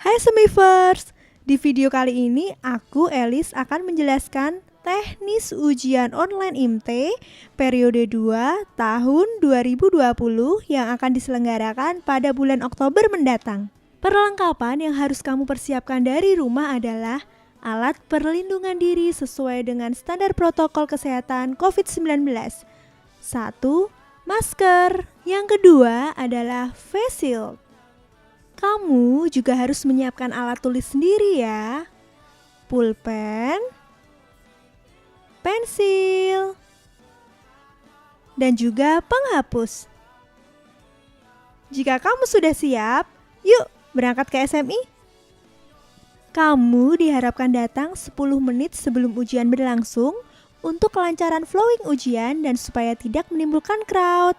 Hai Semifers, di video kali ini aku Elis akan menjelaskan teknis ujian online IMT periode 2 tahun 2020 yang akan diselenggarakan pada bulan Oktober mendatang. Perlengkapan yang harus kamu persiapkan dari rumah adalah alat perlindungan diri sesuai dengan standar protokol kesehatan COVID-19. 1. Masker. Yang kedua adalah face shield. Kamu juga harus menyiapkan alat tulis sendiri ya. Pulpen, pensil, dan juga penghapus. Jika kamu sudah siap, yuk berangkat ke SMI. Kamu diharapkan datang 10 menit sebelum ujian berlangsung untuk kelancaran flowing ujian dan supaya tidak menimbulkan crowd.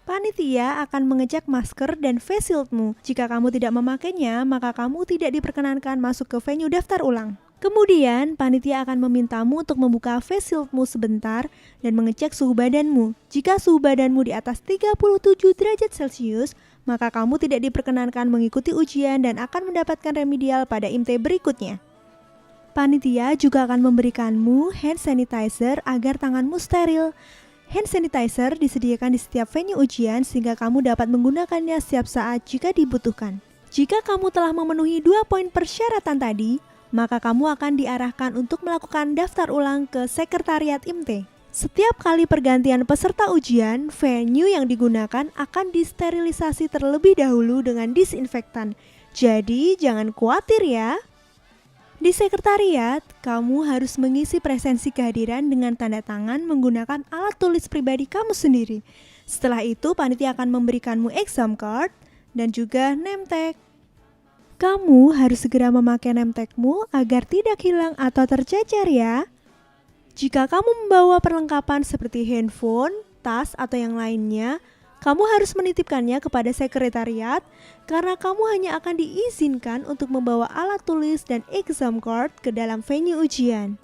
Panitia akan mengecek masker dan face shieldmu. Jika kamu tidak memakainya, maka kamu tidak diperkenankan masuk ke venue daftar ulang. Kemudian, panitia akan memintamu untuk membuka face shieldmu sebentar dan mengecek suhu badanmu. Jika suhu badanmu di atas 37 derajat Celcius, maka kamu tidak diperkenankan mengikuti ujian dan akan mendapatkan remedial pada IMT berikutnya. Panitia juga akan memberikanmu hand sanitizer agar tanganmu steril. Hand sanitizer disediakan di setiap venue ujian sehingga kamu dapat menggunakannya setiap saat jika dibutuhkan. Jika kamu telah memenuhi 2 poin persyaratan tadi, maka kamu akan diarahkan untuk melakukan daftar ulang ke sekretariat IMT. Setiap kali pergantian peserta ujian, venue yang digunakan akan disterilisasi terlebih dahulu dengan disinfektan. Jadi jangan khawatir ya. Di sekretariat, kamu harus mengisi presensi kehadiran dengan tanda tangan menggunakan alat tulis pribadi kamu sendiri. Setelah itu, panitia akan memberikanmu exam card dan juga name tag. Kamu harus segera memakai name tagmu agar tidak hilang atau tercecer ya. Jika kamu membawa perlengkapan seperti handphone, tas, atau yang lainnya, kamu harus menitipkannya kepada sekretariat karena kamu hanya akan diizinkan untuk membawa alat tulis dan exam card ke dalam venue ujian.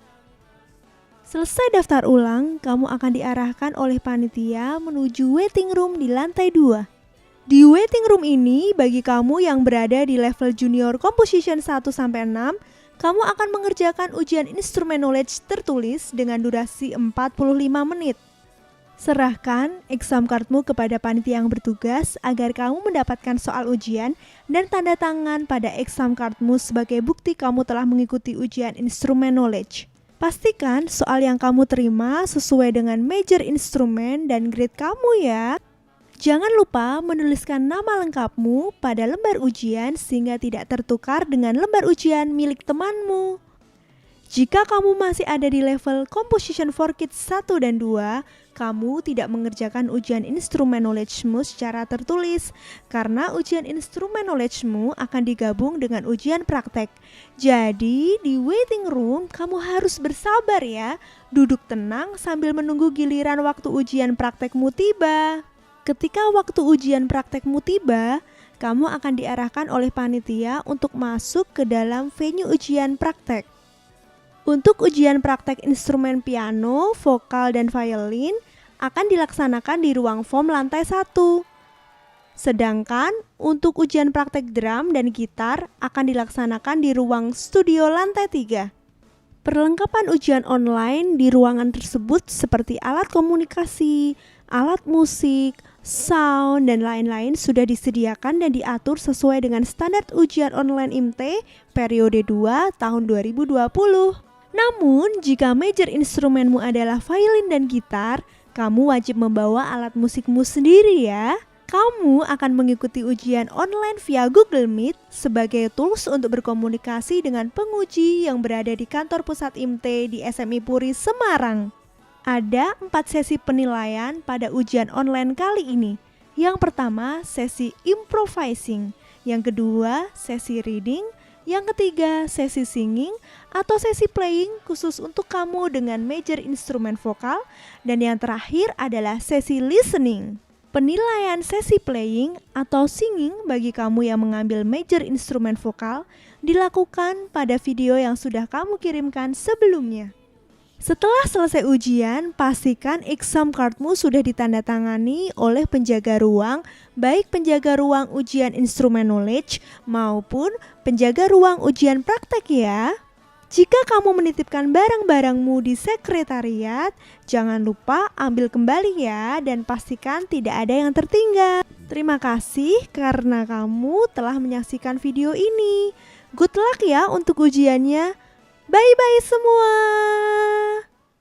Selesai daftar ulang, kamu akan diarahkan oleh panitia menuju waiting room di lantai 2. Di waiting room ini, bagi kamu yang berada di level junior composition 1-6, kamu akan mengerjakan ujian instrument knowledge tertulis dengan durasi 45 menit. Serahkan exam cardmu kepada panitia yang bertugas agar kamu mendapatkan soal ujian dan tanda tangan pada exam cardmu sebagai bukti kamu telah mengikuti ujian instrument knowledge. Pastikan soal yang kamu terima sesuai dengan major instrumen dan grade kamu ya. Jangan lupa menuliskan nama lengkapmu pada lembar ujian sehingga tidak tertukar dengan lembar ujian milik temanmu. Jika kamu masih ada di level Composition for Kids 1 dan 2, kamu tidak mengerjakan ujian instrument knowledge-mu secara tertulis karena ujian instrument knowledge-mu akan digabung dengan ujian praktek. Jadi, di waiting room kamu harus bersabar ya, duduk tenang sambil menunggu giliran waktu ujian praktekmu tiba. Ketika waktu ujian praktekmu tiba, kamu akan diarahkan oleh panitia untuk masuk ke dalam venue ujian praktek. Untuk ujian praktek instrumen piano, vokal, dan violin akan dilaksanakan di ruang form lantai 1. Sedangkan untuk ujian praktek drum dan gitar akan dilaksanakan di ruang studio lantai 3. Perlengkapan ujian online di ruangan tersebut seperti alat komunikasi, alat musik, sound, dan lain-lain sudah disediakan dan diatur sesuai dengan standar ujian online IMT periode 2 tahun 2020. Namun, jika major instrumenmu adalah violin dan gitar, kamu wajib membawa alat musikmu sendiri ya. Kamu akan mengikuti ujian online via Google Meet sebagai tools untuk berkomunikasi dengan penguji yang berada di kantor pusat IMT di SMI Puri, Semarang. Ada 4 sesi penilaian pada ujian online kali ini. Yang pertama, sesi improvising. Yang kedua, sesi reading. Yang ketiga, sesi singing atau sesi playing khusus untuk kamu dengan major instrumen vokal. Dan yang terakhir adalah sesi listening. Penilaian sesi playing atau singing bagi kamu yang mengambil major instrumen vokal dilakukan pada video yang sudah kamu kirimkan sebelumnya. Setelah selesai ujian, pastikan exam cardmu sudah ditandatangani oleh penjaga ruang, baik penjaga ruang ujian instrumen knowledge maupun penjaga ruang ujian praktek ya. Jika kamu menitipkan barang-barangmu di sekretariat, jangan lupa ambil kembali ya dan pastikan tidak ada yang tertinggal. Terima kasih karena kamu telah menyaksikan video ini. Good luck ya untuk ujiannya. Bye-bye semua.